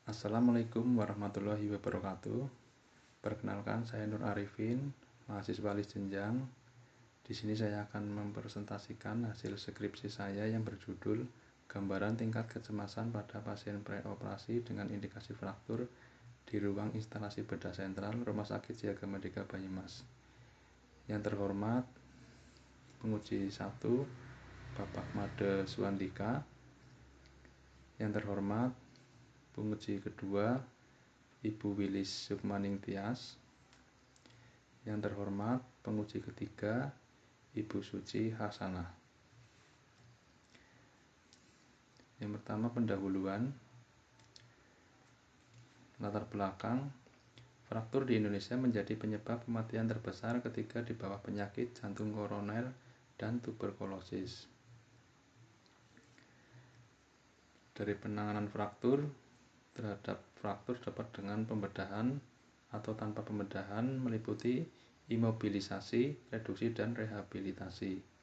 Assalamualaikum warahmatullahi wabarakatuh. Perkenalkan, saya Nur Arifin, mahasiswa LIS Jenjang. Di sini saya akan mempresentasikan hasil skripsi saya yang berjudul Gambaran tingkat kecemasan pada pasien preoperasi dengan indikasi fraktur di ruang instalasi bedah sentral Rumah Sakit Siaga Medika Banyumas. Yang terhormat, penguji 1 Bapak Made Suandika. Yang terhormat, penguji kedua Ibu Wilis Sukmaning Tias. Yang terhormat, penguji ketiga Ibu Suci Hasanah. Yang pertama, pendahuluan. Latar belakang, fraktur di Indonesia menjadi penyebab kematian terbesar ketika di bawah penyakit jantung koroner dan tuberkulosis. Dari penanganan fraktur, terhadap fraktur dapat dengan pembedahan atau tanpa pembedahan meliputi imobilisasi, reduksi, dan rehabilitasi.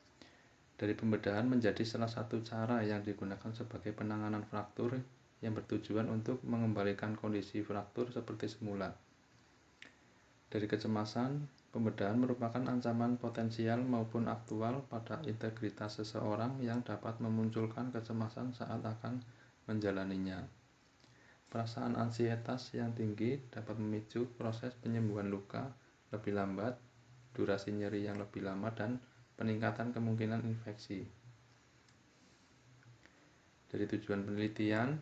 Dari pembedahan menjadi salah satu cara yang digunakan sebagai penanganan fraktur yang bertujuan untuk mengembalikan kondisi fraktur seperti semula. Dari kecemasan, pembedahan merupakan ancaman potensial maupun aktual pada integritas seseorang yang dapat memunculkan kecemasan saat akan menjalaninya. Perasaan ansietas yang tinggi dapat memicu proses penyembuhan luka lebih lambat, durasi nyeri yang lebih lama, dan peningkatan kemungkinan infeksi. Dari tujuan penelitian,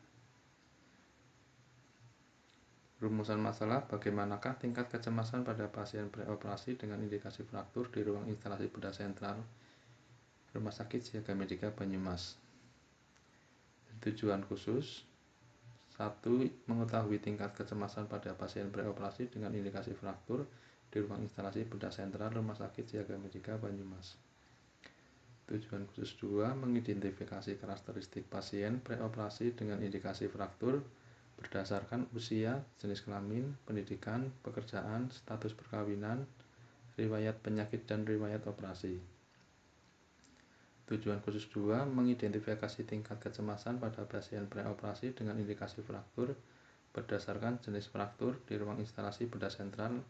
rumusan masalah bagaimanakah tingkat kecemasan pada pasien preoperasi dengan indikasi fraktur di ruang instalasi bedah sentral Rumah Sakit Siaga Medika Banyumas. Tujuan khusus 1. Mengetahui tingkat kecemasan pada pasien preoperasi dengan indikasi fraktur di ruang instalasi bedah sentral Rumah Sakit Siaga Medika Banyumas. Tujuan khusus 2. Mengidentifikasi karakteristik pasien preoperasi dengan indikasi fraktur berdasarkan usia, jenis kelamin, pendidikan, pekerjaan, status perkawinan, riwayat penyakit, dan riwayat operasi. Tujuan khusus 2. Mengidentifikasi tingkat kecemasan pada pasien preoperasi dengan indikasi fraktur berdasarkan jenis fraktur di ruang instalasi bedah sentral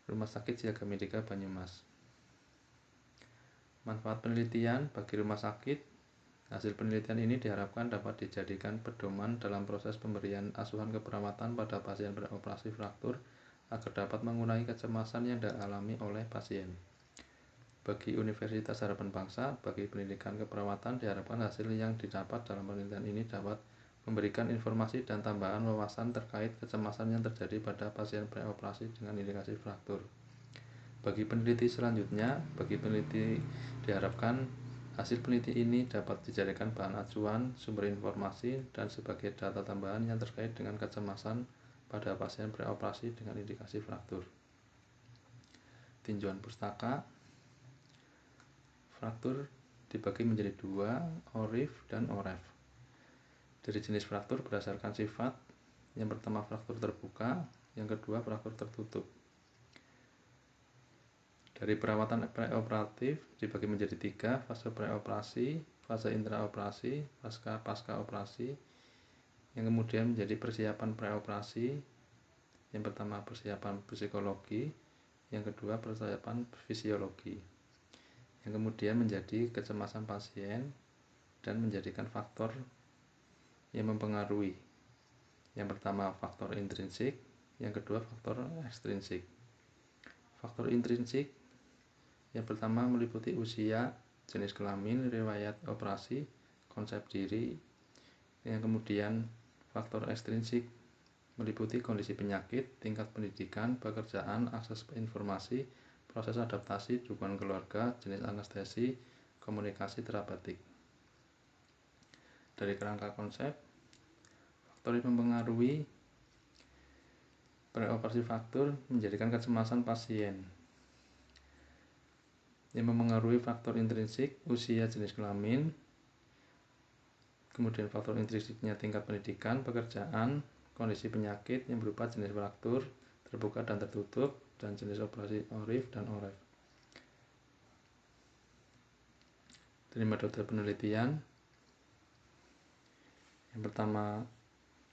Rumah Sakit Siaga Medika Banyumas. Manfaat penelitian bagi rumah sakit. Hasil penelitian ini diharapkan dapat dijadikan pedoman dalam proses pemberian asuhan keperawatan pada pasien preoperasi fraktur agar dapat mengurangi kecemasan yang dialami oleh pasien. Bagi Universitas Harapan Bangsa, bagi pendidikan keperawatan diharapkan hasil yang didapat dalam penelitian ini dapat memberikan informasi dan tambahan wawasan terkait kecemasan yang terjadi pada pasien preoperasi dengan indikasi fraktur. Bagi peneliti selanjutnya, bagi peneliti diharapkan hasil penelitian ini dapat dijadikan bahan acuan, sumber informasi, dan sebagai data tambahan yang terkait dengan kecemasan pada pasien preoperasi dengan indikasi fraktur. Tinjauan pustaka. Fraktur dibagi menjadi dua, ORIF dan OREF. Dari jenis fraktur berdasarkan sifat, yang pertama fraktur terbuka, yang kedua fraktur tertutup. Dari perawatan preoperatif dibagi menjadi tiga, fase preoperasi, fase intraoperasi, pasca operasi, yang kemudian menjadi persiapan preoperasi. Yang pertama persiapan psikologi, yang kedua persiapan fisiologi, yang kemudian menjadi kecemasan pasien dan menjadikan faktor yang mempengaruhi. Yang pertama faktor intrinsik, yang kedua faktor ekstrinsik. Faktor intrinsik yang pertama meliputi usia, jenis kelamin, riwayat operasi, konsep diri. Yang kemudian faktor ekstrinsik meliputi kondisi penyakit, tingkat pendidikan, pekerjaan, akses informasi, proses adaptasi, dukungan keluarga, jenis anestesi, komunikasi terapeutik. Dari kerangka konsep, faktor yang mempengaruhi preoperasi fraktur menjadikan kecemasan pasien. Yang mempengaruhi faktor intrinsik, usia, jenis kelamin, kemudian faktor intrinsiknya tingkat pendidikan, pekerjaan, kondisi penyakit yang berupa jenis fraktur terbuka dan tertutup, dan jenis operasi ORIF dan OREF. Dari metode penelitian, yang pertama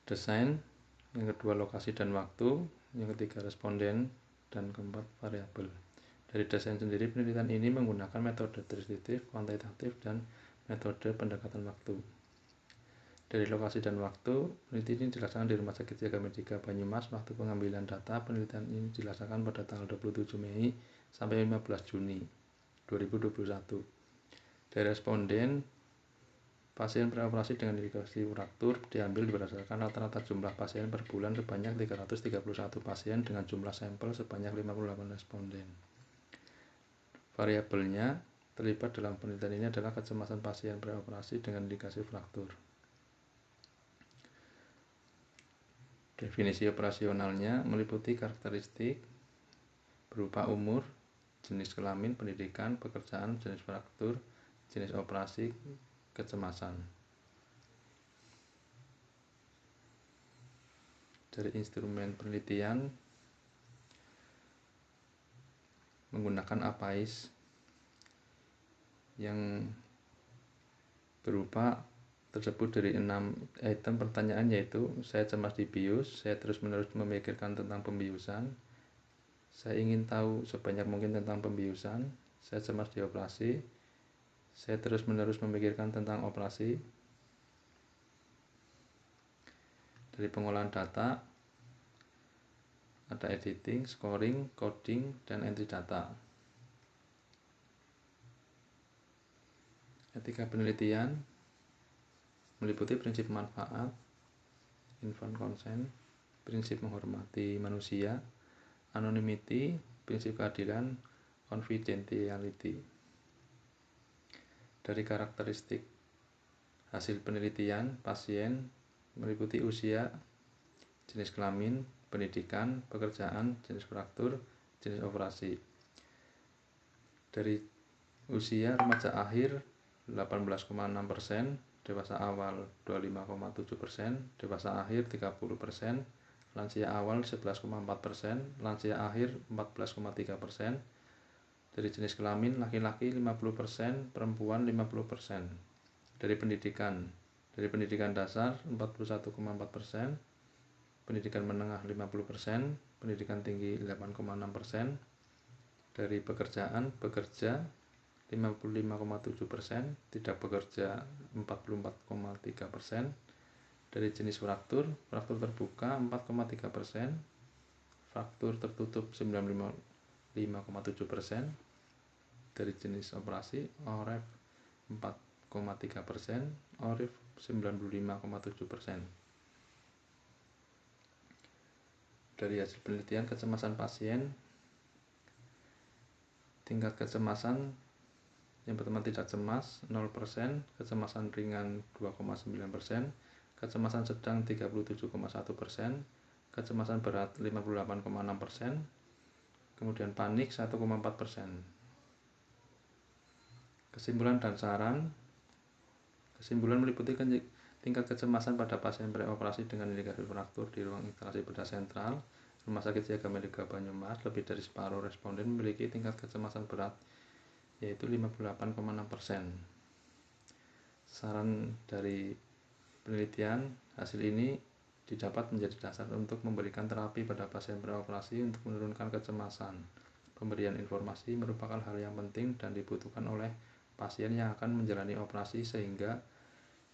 desain, yang kedua lokasi dan waktu, yang ketiga responden, dan keempat variabel. Dari desain sendiri, penelitian ini menggunakan metode deskriptif, kuantitatif, dan metode pendekatan waktu. Dari lokasi dan waktu, penelitian ini dilaksanakan di Rumah Sakit Siaga Medica Banyumas. Waktu pengambilan data penelitian ini dilaksanakan pada tanggal 27 Mei sampai 15 Juni 2021. Dari responden, pasien preoperasi dengan indikasi fraktur diambil berdasarkan rata-rata jumlah pasien per bulan sebanyak 331 pasien dengan jumlah sampel sebanyak 58 responden. Variabelnya terlibat dalam penelitian ini adalah kecemasan pasien preoperasi dengan indikasi fraktur. Definisi operasionalnya meliputi karakteristik berupa umur, jenis kelamin, pendidikan, pekerjaan, jenis fraktur, jenis operasi, kecemasan. Dari instrumen penelitian menggunakan APAIS yang berupa tersebut dari 6 item pertanyaan, yaitu saya cemas dibius, saya terus-menerus memikirkan tentang pembiusan, saya ingin tahu sebanyak mungkin tentang pembiusan, saya cemas dioperasi, saya terus-menerus memikirkan tentang operasi. Dari pengolahan data ada editing, scoring, coding, dan entry data. Etika penelitian meliputi prinsip manfaat, informed consent, prinsip menghormati manusia, anonymity, prinsip keadilan, confidentiality. Dari karakteristik hasil penelitian pasien meliputi usia, jenis kelamin, pendidikan, pekerjaan, jenis fraktur, jenis operasi. Dari usia, remaja akhir 18,6%, dewasa awal 25,7%, dewasa akhir 30%, lansia awal 11,4%, lansia akhir 14,3%. Dari jenis kelamin, laki-laki 50%, perempuan 50%. Dari pendidikan dasar 41,4%, pendidikan menengah 50%, pendidikan tinggi 8,6%. Dari pekerjaan, bekerja 55,7%, tidak bekerja 44,3%. Dari jenis fraktur terbuka 4,3%, fraktur tertutup 95,7%. Dari jenis operasi, OREF 4,3%, ORIF 95,7%. Dari hasil penelitian kecemasan pasien, tingkat kecemasan yang pertama tidak cemas 0%, kecemasan ringan 2,9%, kecemasan sedang 37,1%, kecemasan berat 58,6%, kemudian panik 1,4%. Kesimpulan dan saran. Kesimpulan meliputi tingkat kecemasan pada pasien preoperasi dengan indikasi fraktur di ruang instalasi bedah sentral Rumah Sakit Siaga Medica Banyumas. Lebih dari separuh responden memiliki tingkat kecemasan berat, yaitu 58,6%. Saran dari penelitian hasil ini didapat menjadi dasar untuk memberikan terapi pada pasien preoperasi untuk menurunkan kecemasan. Pemberian informasi merupakan hal yang penting dan dibutuhkan oleh pasien yang akan menjalani operasi, sehingga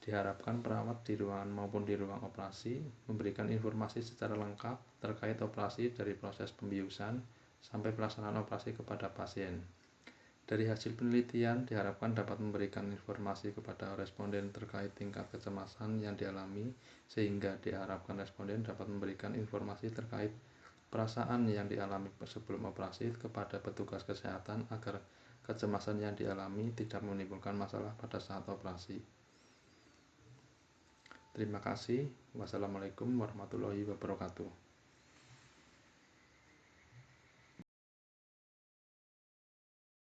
diharapkan perawat di ruangan maupun di ruang operasi memberikan informasi secara lengkap terkait operasi dari proses pembiusan sampai pelaksanaan operasi kepada pasien. Dari hasil penelitian diharapkan dapat memberikan informasi kepada responden terkait tingkat kecemasan yang dialami, sehingga diharapkan responden dapat memberikan informasi terkait perasaan yang dialami sebelum operasi kepada petugas kesehatan agar kecemasan yang dialami tidak menimbulkan masalah pada saat operasi. Terima kasih. Wassalamualaikum warahmatullahi wabarakatuh.